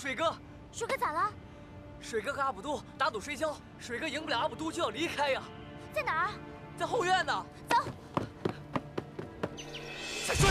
水哥，水哥咋了？水哥和阿卜杜打赌摔跤，水哥赢不了阿卜杜就要离开呀。在哪儿？在后院呢。走。再摔！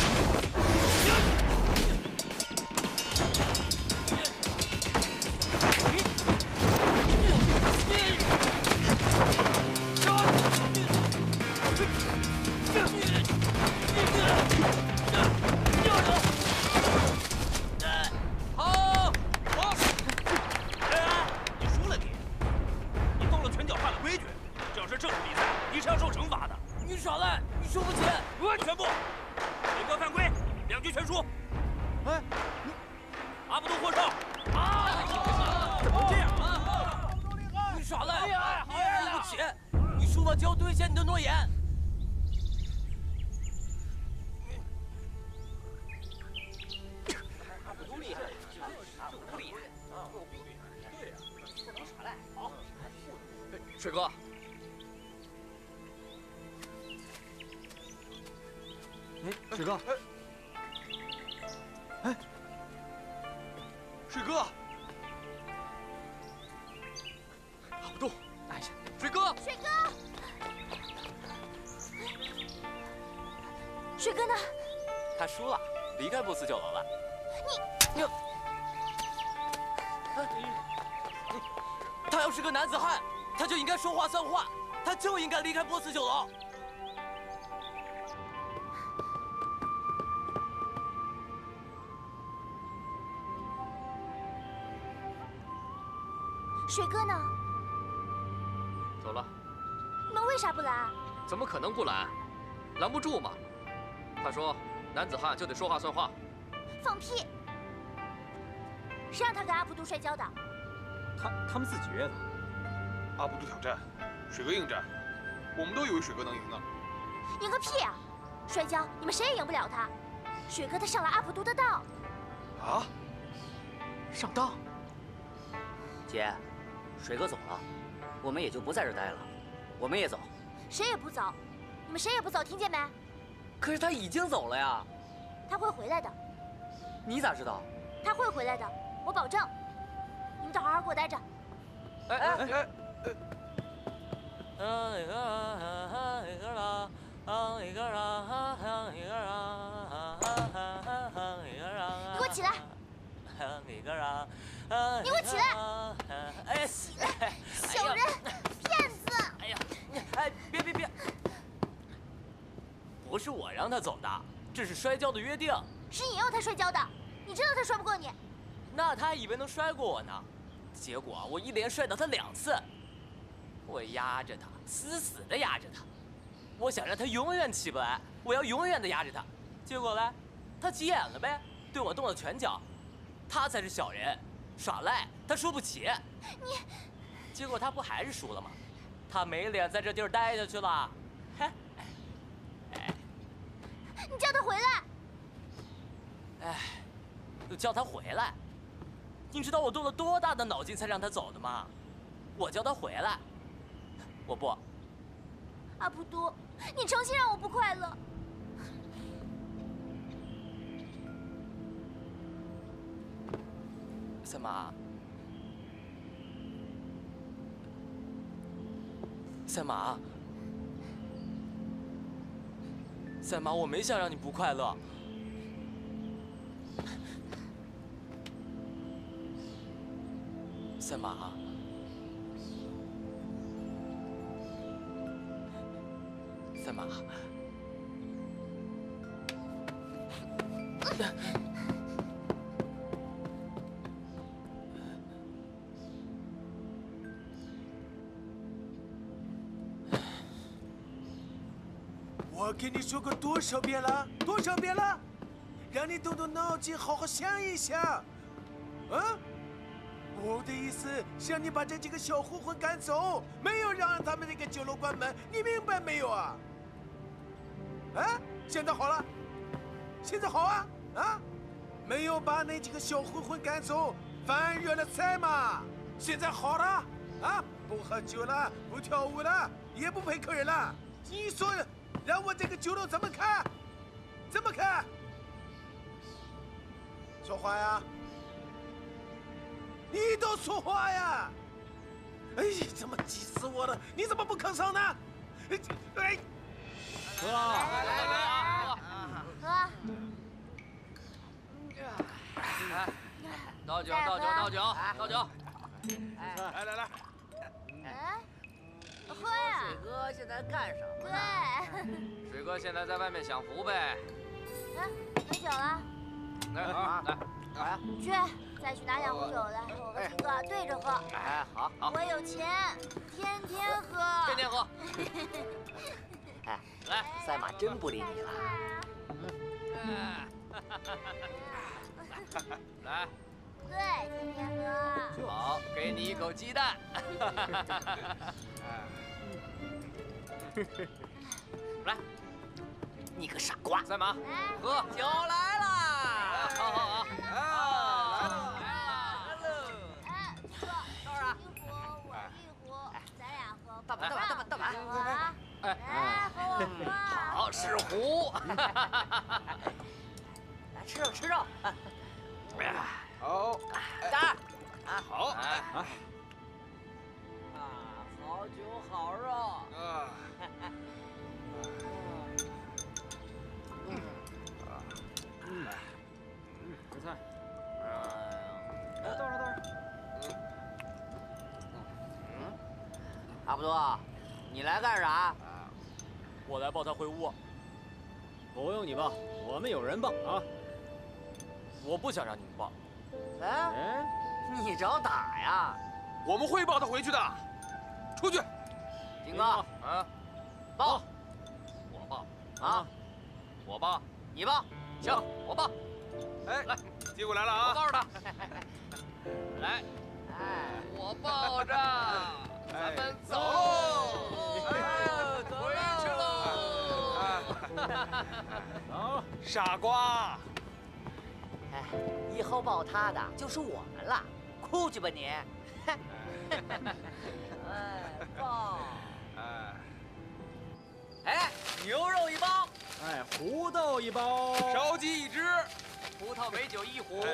就要兑现你的诺言。不厉害，不厉害，对呀，不能耍赖。好，水哥，哎，水哥，哎，水哥，阿卜杜，拿一下，水哥，水哥。 水哥呢？他输了，离开波斯酒楼了。你，他要是个男子汉，他就应该说话算话，他就应该离开波斯酒楼。水哥呢？走了。你们为啥不来？怎么可能不来？拦不住嘛。 他说：“男子汉就得说话算话。”放屁！谁让他跟阿卜杜摔跤的？他们自己约的。阿卜杜挑战，水哥应战，我们都以为水哥能赢呢。赢个屁啊！摔跤你们谁也赢不了他。水哥他上了阿卜杜的当。啊？上当？姐，水哥走了，我们也就不在这待了，我们也走。谁也不走，你们谁也不走，听见没？ 可是他已经走了呀，他会回来的。你咋知道？他会回来的，我保证。你们都好好给我待着。你给我起来！你给我起来！哎，小人，骗子！哎呀，哎，别！ 不是我让他走的，这是摔跤的约定。是你要他摔跤的，你知道他摔不过你。那他还以为能摔过我呢，结果我一连摔倒他2次。我压着他，死死的压着他，我想让他永远起不来，我要永远的压着他。结果呢，他急眼了呗，对我动了拳脚。他才是小人，耍赖，他输不起。你，结果他不还是输了吗？他没脸在这地儿待下去了。嘿。 你叫他回来！哎，又叫他回来？你知道我动了多大的脑筋才让他走的吗？我叫他回来，我不。阿卜杜，你诚心让我不快乐。三妈，三妈。 赛马，我没想让你不快乐。赛马，赛马，我跟你说过多少遍了？多少遍了？让你动动脑筋，好好想一想。啊？我的意思是让你把这几个小混混赶走，没有让他们那个酒楼关门，你明白没有啊？啊？现在好了，现在好啊？啊？没有把那几个小混混赶走，反而惹了财嘛。现在好了，啊？不喝酒了，不跳舞了，也不陪客人了。你说？ 让我这个酒楼怎么看？怎么看？说话呀！你都说话呀！哎呀，怎么急死我了？你怎么不吭声呢？哎，喝！喝。倒酒，倒酒，倒酒，倒酒！来来来，哎，喝呀！水哥现在干什么呢？对。水哥现在在外面享福呗。没酒了，来，来，去再去拿2壶酒来，我和秦哥对着喝。哎，好，好。我有钱，天天喝。天天喝。哎，来，赛马真不理你了。来，对，天天喝。好，给你一口鸡蛋。来，你个傻瓜！赛马，来，喝酒来了。好好好，来了。哎，秦哥，倒上。一壶，我一壶，咱俩喝。倒吧，倒吧，倒吧，倒吧。喝啊！哎，来，和我喝。好，是壶。来吃肉，吃肉。好，干！好，哎，啊，好酒好肉。啊，吃菜。哎倒上，倒上。阿布多，你来干啥？我来抱他回屋。不用你抱，我们有人抱啊。我不想让你们抱。哎，哎，你找打呀？我们会抱他回去的。出去。金哥，啊，抱我抱，啊！我抱。你抱。行，我抱。哎，来，接过来了啊。我抱着他。来，哎，我抱着，咱们走喽。回去喽。好，傻瓜。哎，以后抱他的就是我们了，哭去吧你！哎，抱！哎，哎，牛肉一包，哎，胡豆一包。烧鸡一只。葡萄美酒一壶。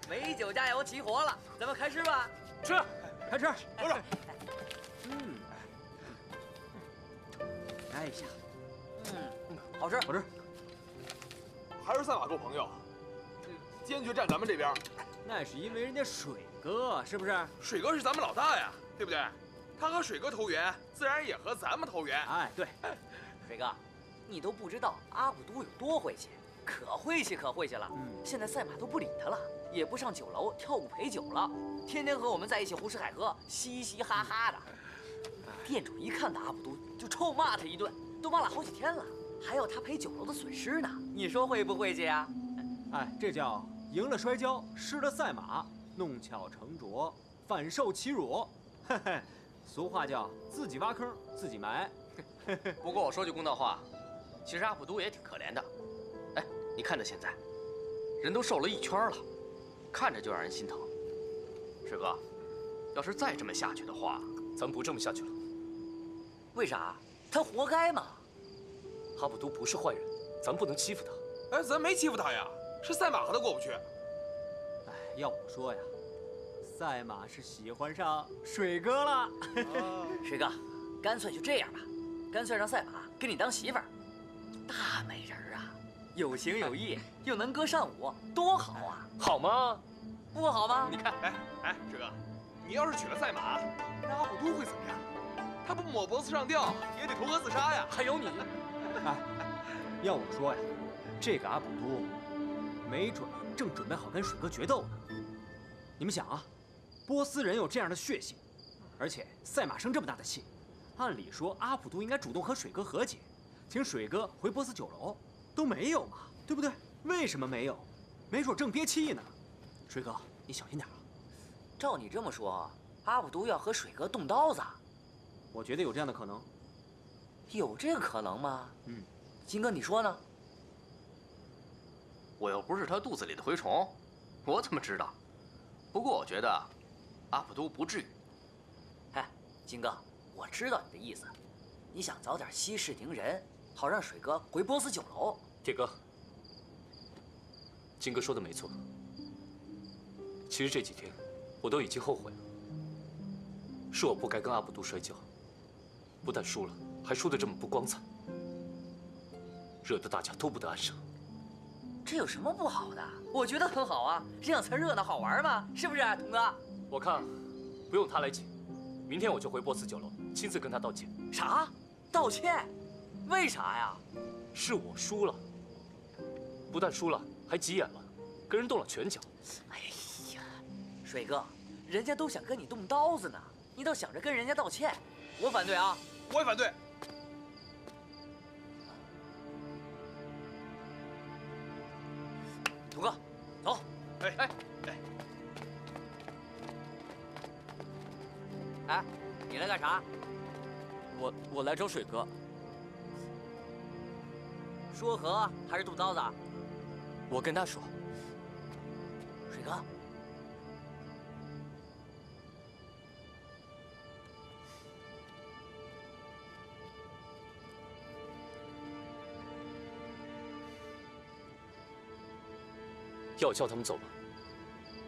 美酒佳肴齐活了，咱们开吃吧。吃，开吃。喝着。来一下，好吃。好吃。还是赛马够朋友，坚决站咱们这边。那是因为人家水哥，是不是？水哥是咱们老大呀，对不对？他和水哥投缘，自然也和咱们投缘。哎，对。水哥，你都不知道阿卜都有多晦气，可晦气可晦气了。现在赛马都不理他了，也不上酒楼跳舞陪酒了，天天和我们在一起胡吃海喝，嘻嘻哈哈的。店主一看到阿卜都就臭骂他一顿，都骂了好几天了，还要他赔酒楼的损失呢。你说晦不晦气啊？哎，这叫赢了摔跤，失了赛马，弄巧成拙，反受其辱。嘿嘿，俗话叫自己挖坑自己埋。不过我说句公道话，其实阿卜都也挺可怜的。哎，你看他现在，人都瘦了一圈了，看着就让人心疼。水哥，要是再这么下去的话，咱不这么下去了。为啥？他活该嘛。阿卜都不是坏人，咱不能欺负他。哎，咱没欺负他呀，是赛马和他过不去。哎，要我说呀，赛马是喜欢上水哥了。水哥，干脆就这样吧，干脆让赛马给你当媳妇儿。大美人儿啊，有情有义，又能歌善舞，多好啊！好吗？不好吗？你看，哎，水哥，你要是娶了赛马，那阿卜都会怎么样？他不抹脖子上吊，也得投河自杀呀。还有你，哎，要我说呀，这个阿卜都没准正准备好跟水哥决斗呢。你们想啊，波斯人有这样的血性，而且赛马生这么大的气，按理说阿卜都应该主动和水哥和解，请水哥回波斯酒楼，都没有嘛，对不对？为什么没有？没准正憋气呢。水哥，你小心点啊！照你这么说，阿卜都要和水哥动刀子，我觉得有这样的可能。有这个可能吗？嗯，金哥，你说呢？我又不是他肚子里的蛔虫，我怎么知道？不过我觉得，阿卜都不至于。哎，金哥，我知道你的意思，你想早点息事宁人，好让水哥回波斯酒楼。铁哥，金哥说的没错，其实这几天我都已经后悔了，是我不该跟阿卜杜摔跤，不但输了，还输得这么不光彩，惹得大家都不得安生。这有什么不好的？我觉得很好啊，这样才热闹好玩嘛，是不是，童哥？我看不用他来请，明天我就回波斯酒楼亲自跟他道歉。啥？道歉？为啥呀？是我输了，不但输了，还急眼了，跟人动了拳脚。哎呀，水哥，人家都想跟你动刀子呢，你倒想着跟人家道歉，我反对啊！我也反对。童哥，走。哎，哎，你来干啥？我来找水哥。说和还是动刀子？我跟他说。水哥，要我叫他们走吗？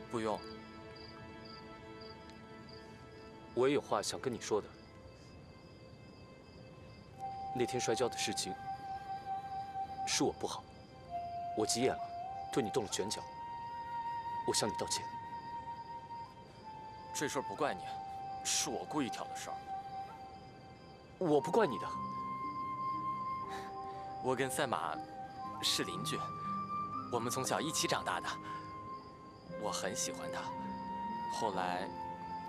不用。我也有话想跟你说的。那天摔跤的事情是我不好，我急眼了，对你动了拳脚，我向你道歉。这事儿不怪你，是我故意挑的事儿。我不怪你的。我跟赛马是邻居，我们从小一起长大的，我很喜欢他。后来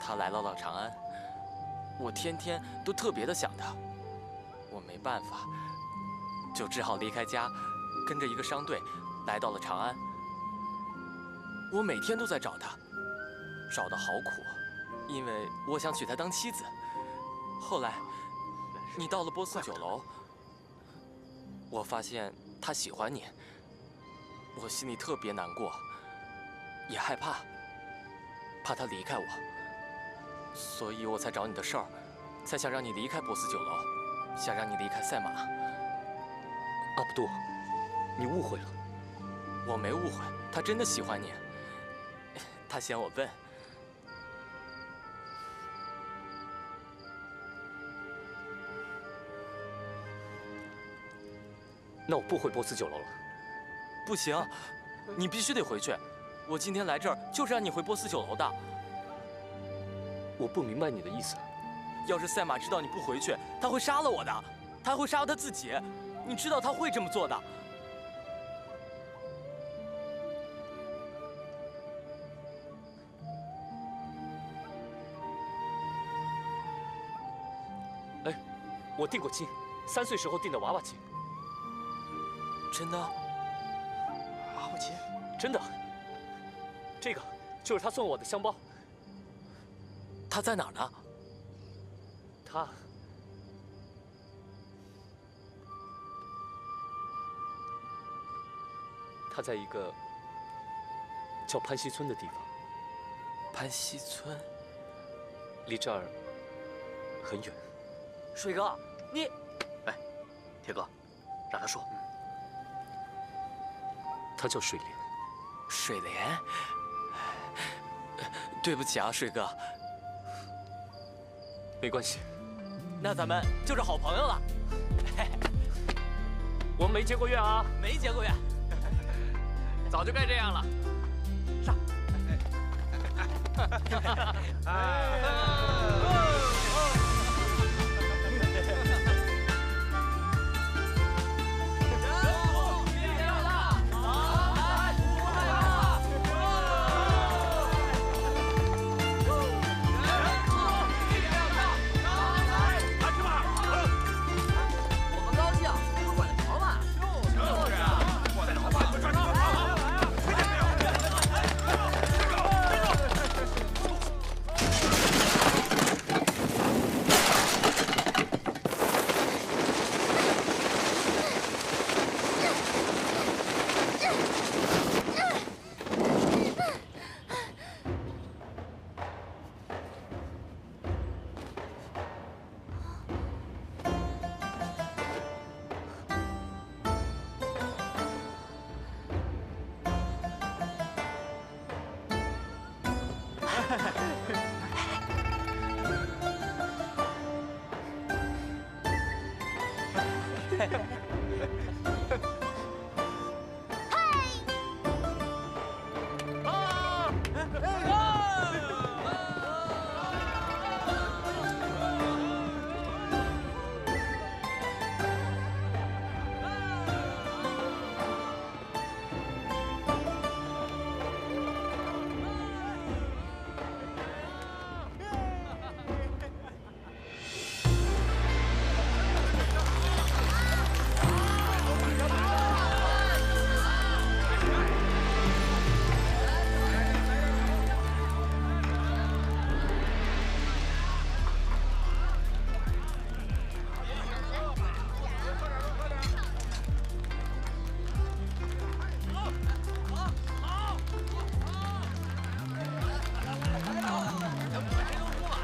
他来到了长安，我天天都特别的想他，我没办法，就只好离开家，跟着一个商队来到了长安。我每天都在找他，找得好苦，因为我想娶她当妻子。后来你到了波斯酒楼，我发现他喜欢你，我心里特别难过，也害怕，怕他离开我，所以我才找你的事儿，才想让你离开波斯酒楼，想让你离开赛马。阿卜杜，你误会了。我没误会，他真的喜欢你，他嫌我笨。那我不回波斯酒楼了。不行，你必须得回去。我今天来这儿就是让你回波斯酒楼的。我不明白你的意思。要是赛马知道你不回去，他会杀了我的，他还会杀了他自己。你知道他会这么做的。哎，我定过亲，3岁时候定的娃娃亲。真的？娃娃亲？真的。这个就是他送我的香包。他在哪儿呢？他在一个叫潘溪村的地方。潘溪村？离这儿很远。水哥，你，哎，铁哥，让他说。他叫水莲。水莲？对不起啊，水哥。没关系。那咱们就是好朋友了。我们没结过怨啊。没结过怨。早就该这样了。上。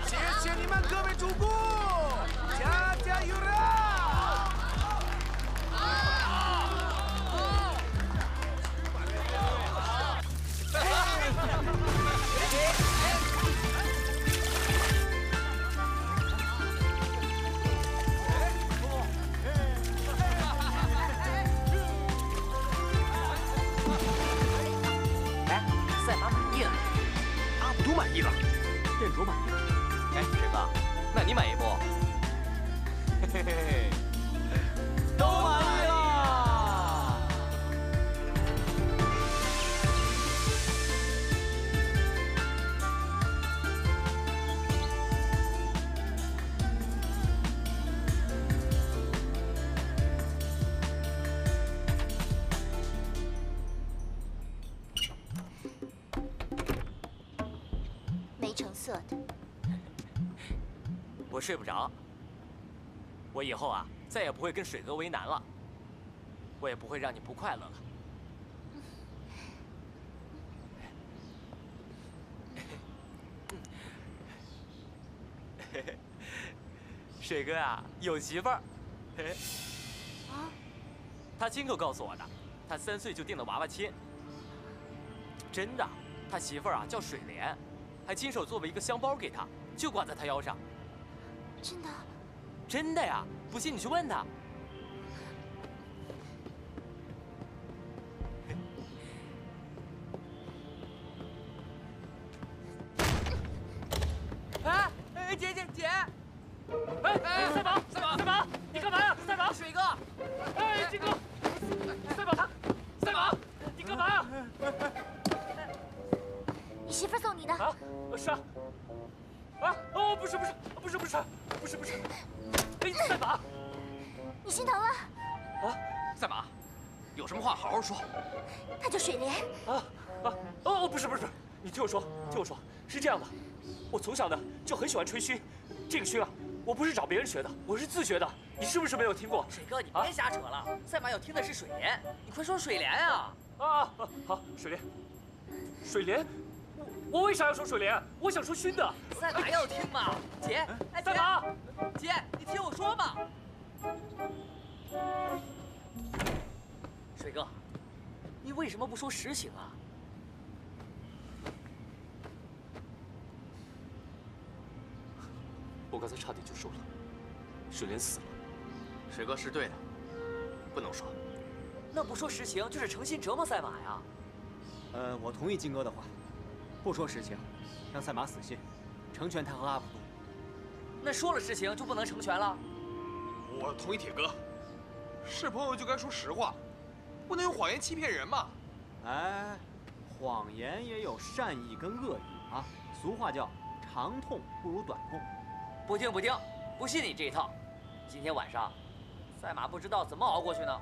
谢谢你们各位主顾，加油啦！哎，赛马满意了，阿卜杜满意了，店主满意了。哎，水哥，那你满意不？嘿嘿嘿，都满意了。没成色的。我睡不着。我以后啊，再也不会跟水哥为难了，我也不会让你不快乐了。水哥啊，有媳妇儿。啊？他亲口告诉我的，他3岁就订了娃娃亲。真的，他媳妇儿啊叫水莲，还亲手做了一个香包给他，就挂在他腰上。真的？真的呀，不信你去问他。哎，姐！哎，赛马，你干嘛呀？赛马，水哥，哎，金哥，赛马，你干嘛呀？你媳妇儿送你的。啊，是啊。啊，哦，不是，哎，赛马。你心疼了？啊，赛马，有什么话好好说。她叫水莲。不是，你听我说，是这样的，我从小呢就很喜欢吹嘘，这个嘘啊，我不是找别人学的，我是自学的，你是不是没有听过？水哥，你别瞎扯了，赛马要听的是水莲，你快说水莲啊！好，水莲，我为啥要说水莲？我想说熏的。赛马要听嘛，姐，哎，赛马，姐，你听我说嘛。水哥，你为什么不说实情啊？我刚才差点就说了，水莲死了。水哥是对的，不能说。那不说实情，就是诚心折磨赛马呀。我同意金哥的话，不说实情，让赛马死心，成全他和阿卜杜。那说了实情就不能成全了？我同意铁哥，是朋友就该说实话，不能用谎言欺骗人嘛。哎，谎言也有善意跟恶意啊。俗话叫长痛不如短痛。不听，不信你这一套。今天晚上，赛马不知道怎么熬过去呢。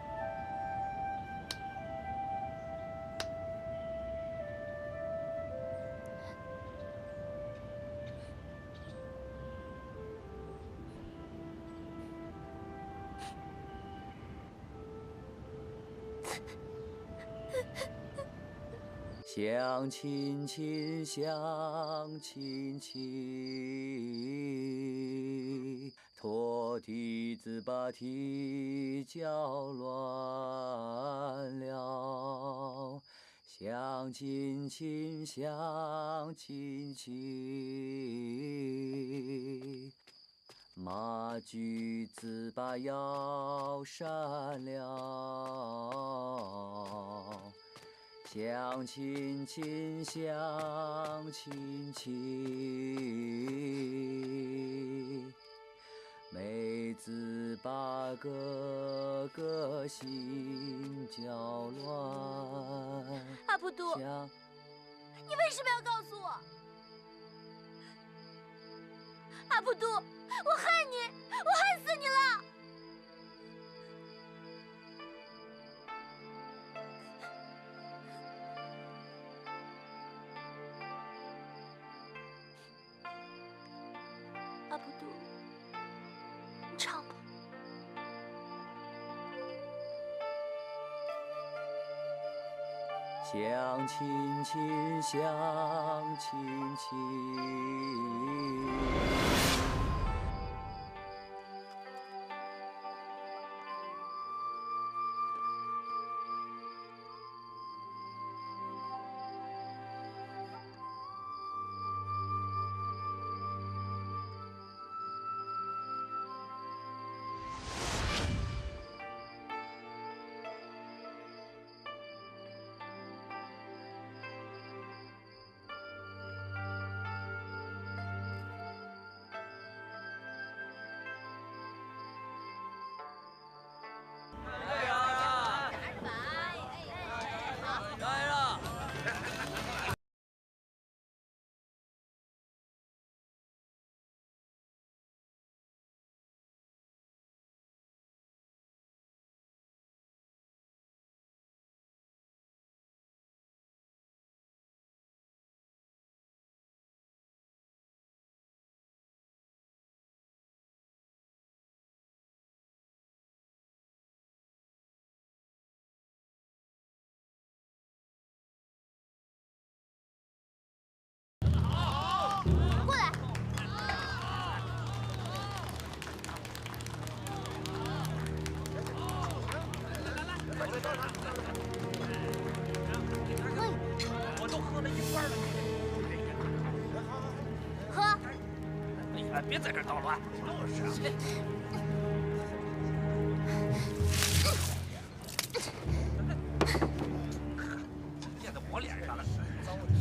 相亲，相亲，拖蹄子把蹄搅乱了，相亲亲，相亲亲。马驹自把腰闪了，相亲亲，相亲亲。妹子把哥哥心搅乱。阿普都，你为什么要告诉我？阿普都，我恨你，我恨死你了！阿普都，你唱吧。相亲亲，相亲亲。我都喝了一半了。喝。你们别在这儿捣乱。就是啊。溅到我脸上了，糟的就是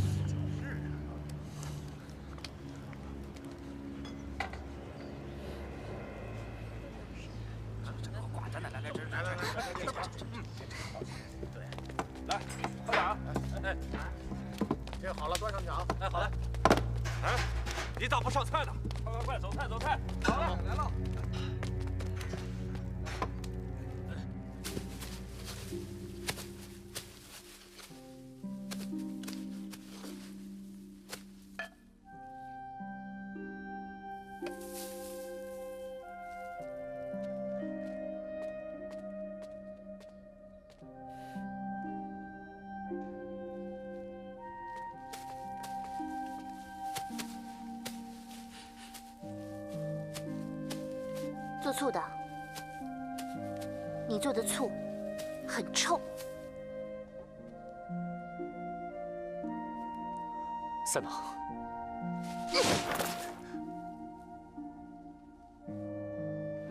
啊。这给我挂着呢，来，来，快点啊！哎，这好了，端上去啊！哎，好嘞。哎，你咋不上菜呢？快走菜，走菜！好了，来了。做醋的，你做的醋很臭。赛马，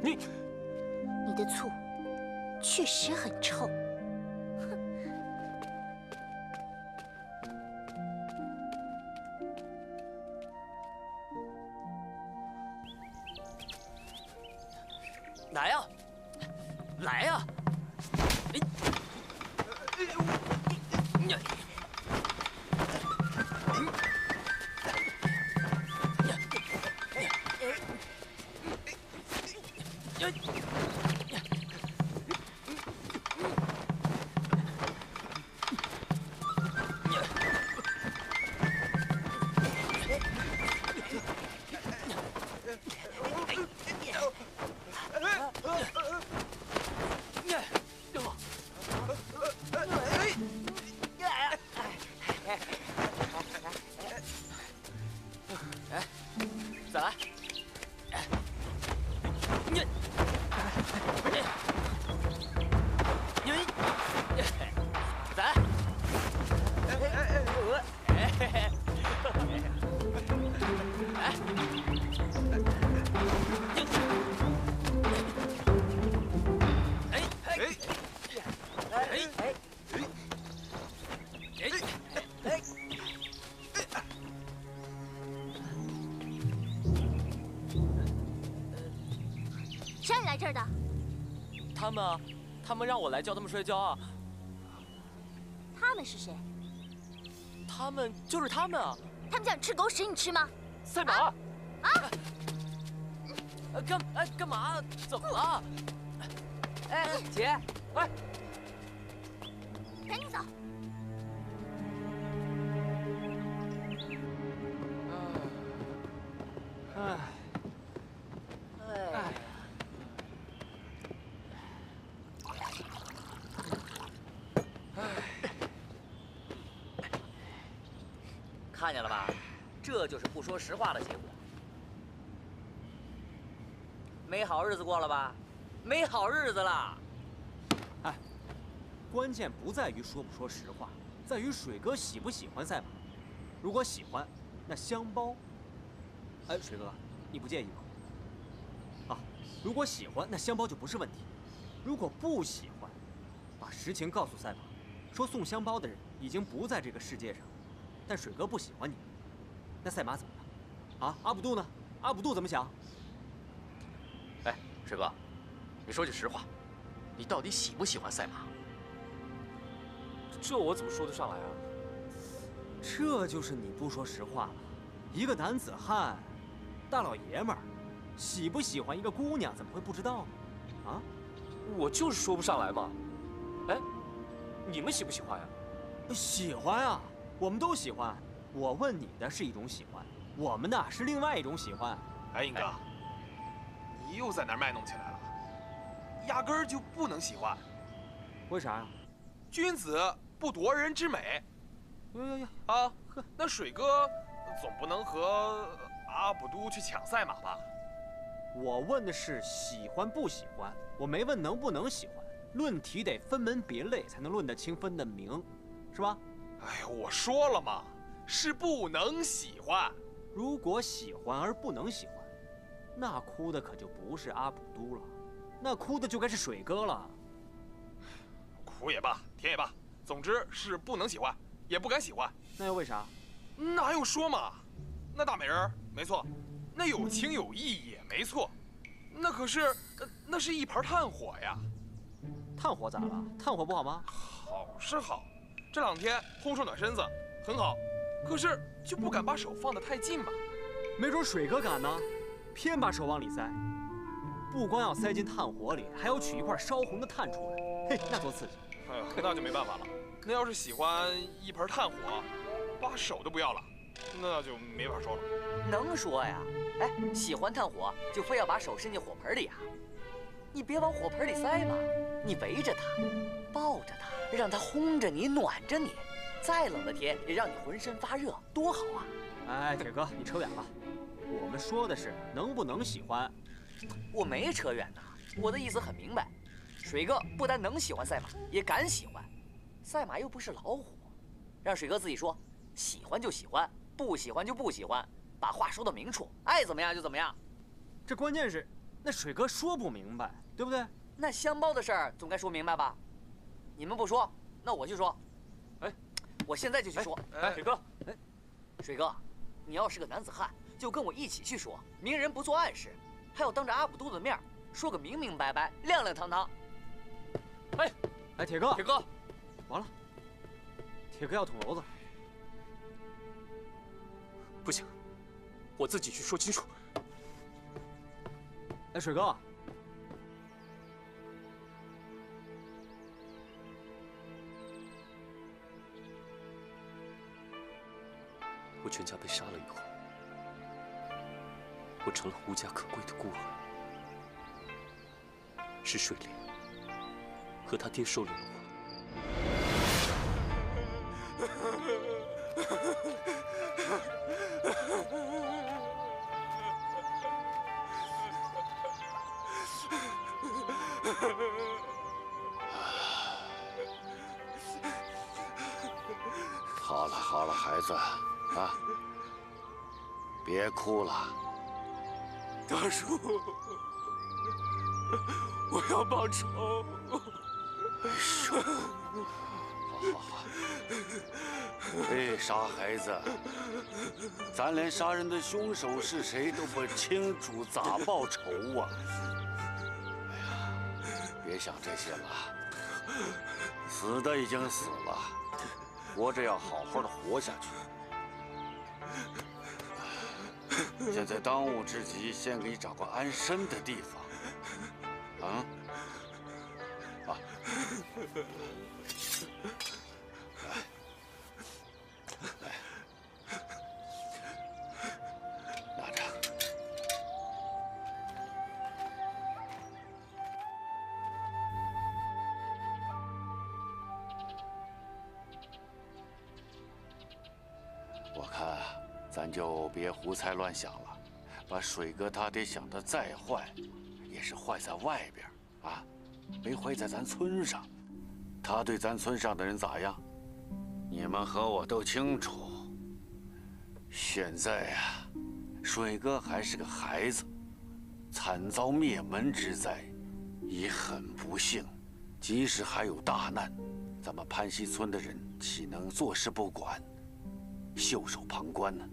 你的醋确实很臭。来呀，来呀！再来！谁让你来这儿的？他们让我来教他们摔跤啊。他们是谁？他们就是他们啊。他们叫你吃狗屎，你吃吗？赛马。啊！干嘛？怎么了？哎，姐，哎，赶紧走。看见了吧？这就是不说实话的结果。没好日子过了吧？没好日子了。哎，关键不在于说不说实话，在于水哥喜不喜欢赛马。如果喜欢，那香包……哎，水哥，你不介意吧？啊，如果喜欢，那香包就不是问题；如果不喜欢，把实情告诉赛马，说送香包的人已经不在这个世界上，但水哥不喜欢你，那赛马怎么办？啊，阿卜杜呢？阿卜杜怎么想？哎，水哥，你说句实话，你到底喜不喜欢赛马？这我怎么说得上来啊？这就是你不说实话了。一个男子汉，大老爷们儿，喜不喜欢一个姑娘，怎么会不知道呢？啊？我就是说不上来嘛。哎，你们喜不喜欢呀？喜欢啊，我们都喜欢。我问你的是一种喜欢，我们的是另外一种喜欢。哎，英哥，你又在那儿卖弄起来了，压根儿就不能喜欢。为啥呀？君子不夺人之美。呀！啊，那水哥总不能和阿卜杜去抢赛马吧？我问的是喜欢不喜欢，我没问能不能喜欢。论题得分门别类，才能论得清分得明，是吧？哎呀，我说了嘛，是不能喜欢。如果喜欢而不能喜欢，那哭的可就不是阿卜杜了，那哭的就该是水哥了。苦也罢，甜也罢，总之是不能喜欢，也不敢喜欢。那又为啥？那还用说嘛？那大美人没错，那有情有义也没错，那可是那是一盘炭火呀。炭火咋了？炭火不好吗？好是好，这2天烘手暖身子，很好。可是就不敢把手放得太近嘛。没准水哥敢呢，偏把手往里塞。不光要塞进炭火里，还要取一块烧红的炭出来，嘿，那多刺激！哎呀，那就没办法了。那要是喜欢一盆炭火，把手都不要了，那就没法说了。能说呀？哎，喜欢炭火就非要把手伸进火盆里啊？你别往火盆里塞嘛，你围着它，抱着它，让它烘着你，暖着你。再冷的天也让你浑身发热，多好啊！哎，铁哥，你扯远了。我们说的是能不能喜欢。我没扯远呐，我的意思很明白。水哥不但能喜欢赛马，也敢喜欢。赛马又不是老虎，让水哥自己说，喜欢就喜欢，不喜欢就不喜欢，把话说到明处，爱怎么样就怎么样。这关键是，那水哥说不明白，对不对？那香包的事儿总该说明白吧？你们不说，那我去说。哎，我现在就去说。哎，水哥，哎，水哥，你要是个男子汉，就跟我一起去说。明人不做暗事，还要当着阿卜杜的面说个明明白白、亮亮堂堂。哎，铁哥，铁哥，完了，铁哥要捅娄子。不行，我自己去说清楚。哎，水哥，我全家被杀了以后，我成了无家可归的孤儿。是水莲和他爹收留了我。好了好了，孩子，啊，别哭了。大叔，我要报仇。好好好，别傻孩子，咱连杀人的凶手是谁都不清楚，咋报仇啊？别想这些了，死的已经死了，活着要好好的活下去。现在当务之急，先给你找个安身的地方。啊，来，拿着。我看咱就别胡猜乱想了，把水哥他爹想的再坏，也是坏在外边啊，没坏在咱村上。他对咱村上的人咋样？你们和我都清楚。现在呀，水哥还是个孩子，惨遭灭门之灾，已很不幸。即使还有大难，咱们潘溪村的人岂能坐视不管，袖手旁观呢？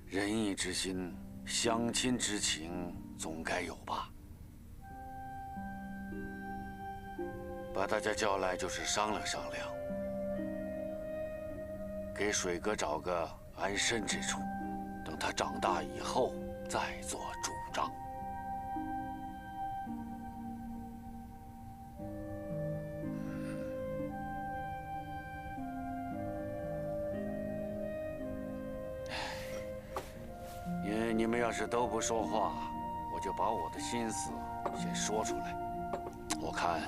仁义之心、乡亲之情，总该有吧？把大家叫来就是商量商量，给水哥找个安身之处，等他长大以后再做主张。你们要是都不说话，我就把我的心思先说出来。我看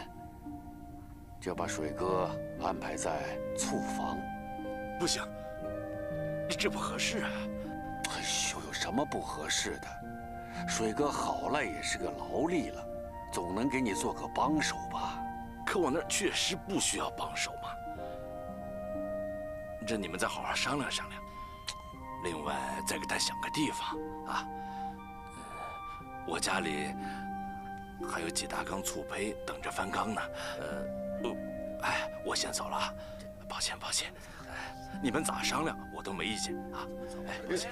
就把水哥安排在醋房。不行，这不合适啊！哎呦，有什么不合适的？水哥好赖也是个劳力了，总能给你做个帮手吧？可我那儿确实不需要帮手嘛。这你们再好好商量商量。另外，再给他想个地方啊。我家里还有几大缸醋胚等着翻缸呢。哎，我先走了啊，抱歉抱歉。你们咋商量我都没意见啊。哎，抱歉。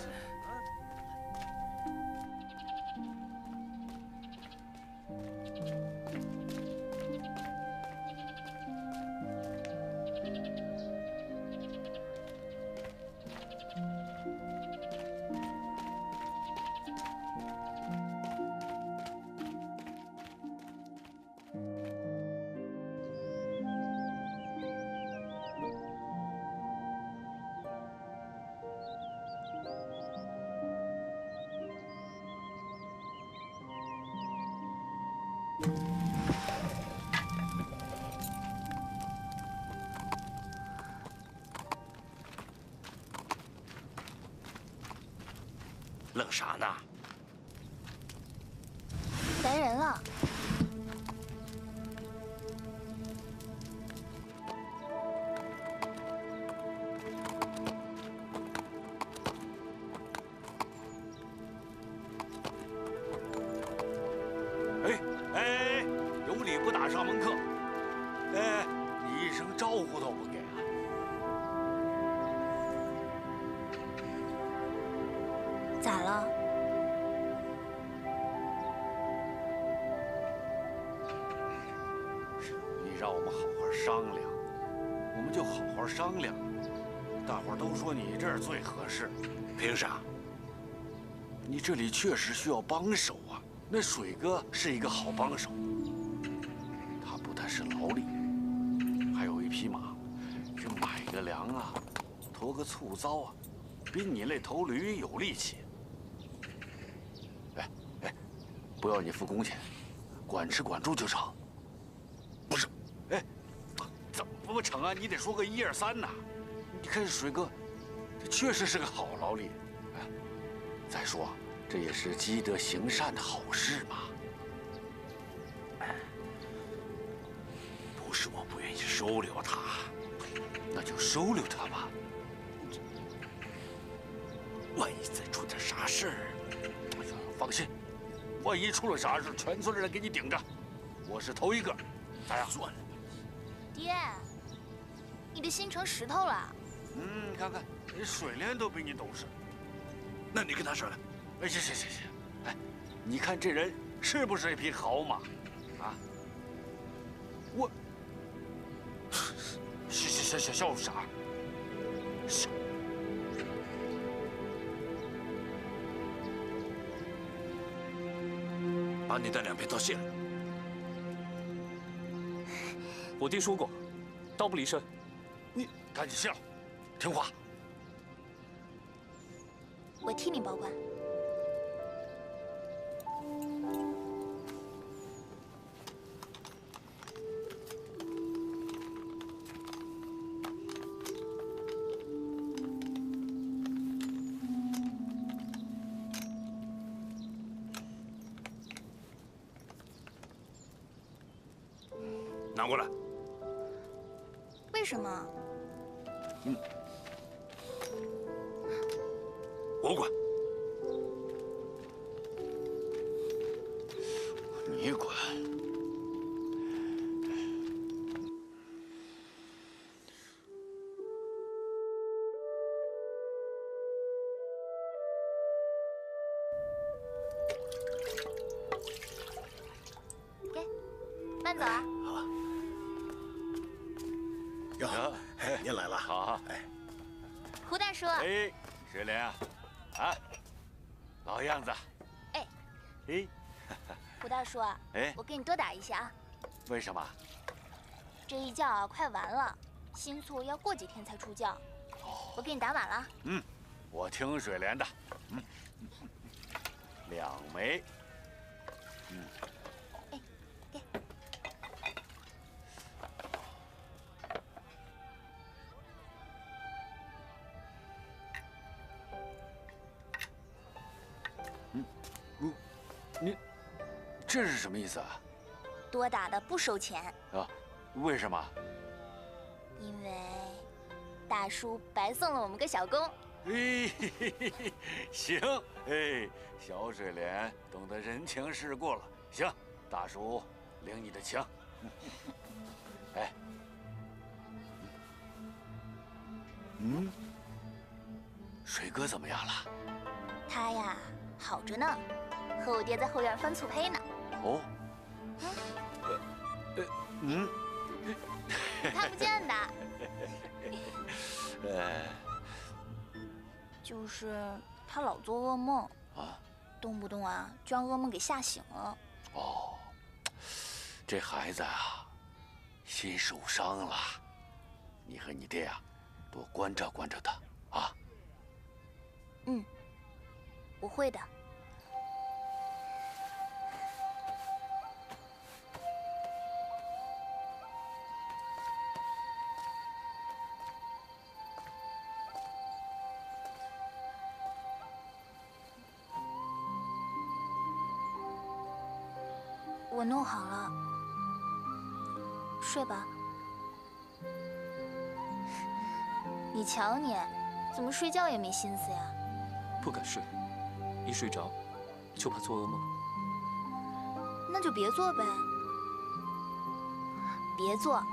愣啥呢？来人了！哎，有礼不打上门客。哎，你一声招呼都不给啊？咋了？你让我们好好商量，我们就好好商量。大伙儿都说你这儿最合适，凭啥？你这里确实需要帮手啊。那水哥是一个好帮手，他不但是劳力，还有一匹马，这买个粮啊，驮个醋糟啊，比你那头驴有力气。哎，不要你付工钱，管吃管住就成。不是，哎，怎么不成啊？你得说个1、2、3呐。你看这水哥，这确实是个好劳力。哎，再说。这也是积德行善的好事嘛。不是我不愿意收留他，那就收留他吧。万一再出点啥事儿，放心，万一出了啥事，全村的人给你顶着，我是头一个。咋样？算了，爹，你的心成石头了。看看，连水莲都比你懂事。那你跟他商量。哎，行。哎，你看这人是不是一匹好马？啊，我小傻，小。把你的2片刀卸了。我爹说过，刀不离身。你赶紧卸了，听话。我替你保管。拿过来。为什么？我管。你管。给，慢走啊。哟，您来了。好。哎，胡大叔。哎，水莲啊，啊，老样子。哎。哎。胡大叔，哎，我给你多打一下啊。为什么？这一觉啊，快完了，新簇要过几天才出觉。我给你打满了。我听水莲的。2枚。哎，给。你这是什么意思啊？多打的不收钱。啊？为什么？因为大叔白送了我们个小工。嘿，行，哎，小水莲懂得人情世故了。行，大叔领你的情。哎，水哥怎么样了？他呀，好着呢，和我爹在后院翻醋胚呢。哦。看不见的。就是他老做噩梦啊，动不动啊就让噩梦给吓醒了。哦，这孩子啊，心受伤了。你和你爹啊，多关照关照他啊。我会的。我弄好了，睡吧。你瞧你，怎么睡觉也没心思呀？不敢睡，一睡着就怕做噩梦。那就别做呗，别做，啊。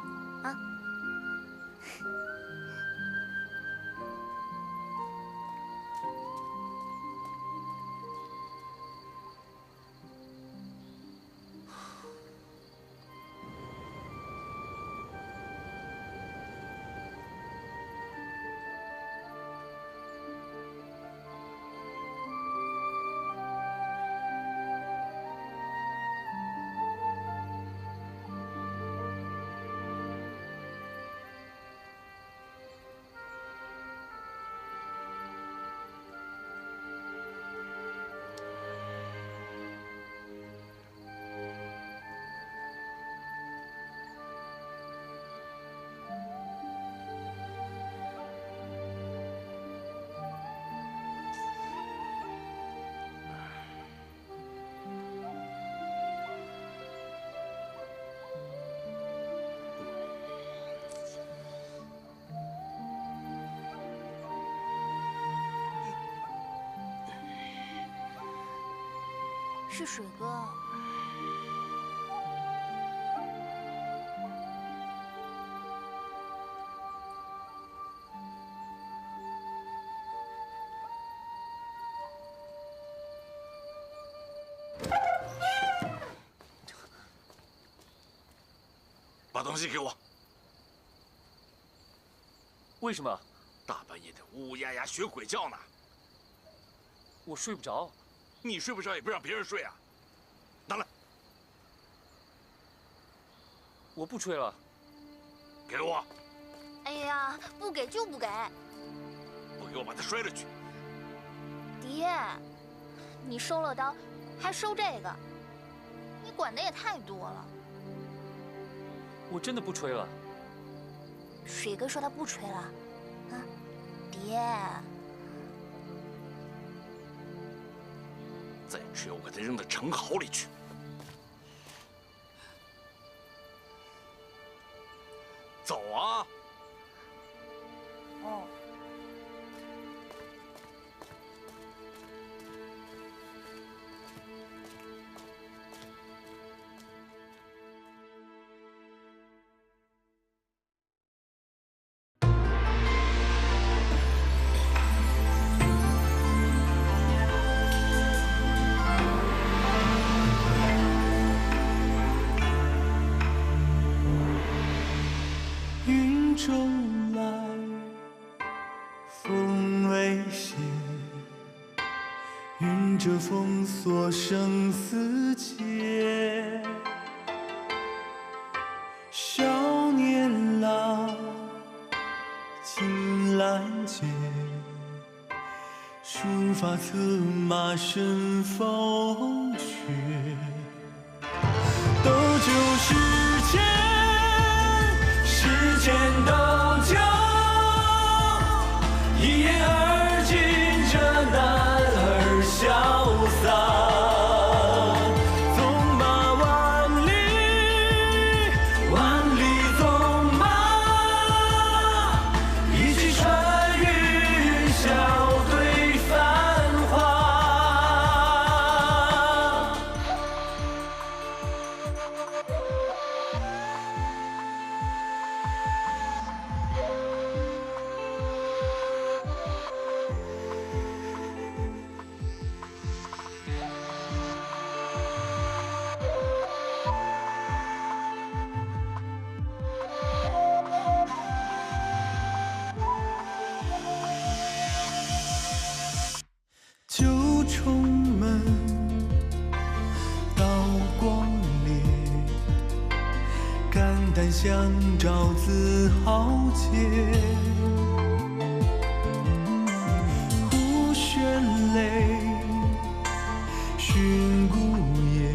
是水哥。把东西给我。为什么？大半夜的呜呜呀呀学鬼叫呢？我睡不着。你睡不着也不让别人睡啊！拿来。我不吹了。给我。哎呀，不给就不给。不给我把它摔了去。爹，你收了刀，还收这个，你管的也太多了。我真的不吹了。水哥说他不吹了，啊，爹。再吹，我给它扔到城壕里去。走啊！哦。云中来，风未歇，云遮风锁生死劫。少年郎，金兰结，书法策马生风雪。斗酒世间，世间斗酒，一言而尽，这男儿潇洒。纵马万里，万里纵马，一骑穿云霄对繁华。九重门，刀光烈，肝胆相照自豪杰。胡旋泪，寻孤雁，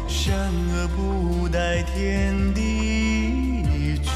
善恶不待天地决。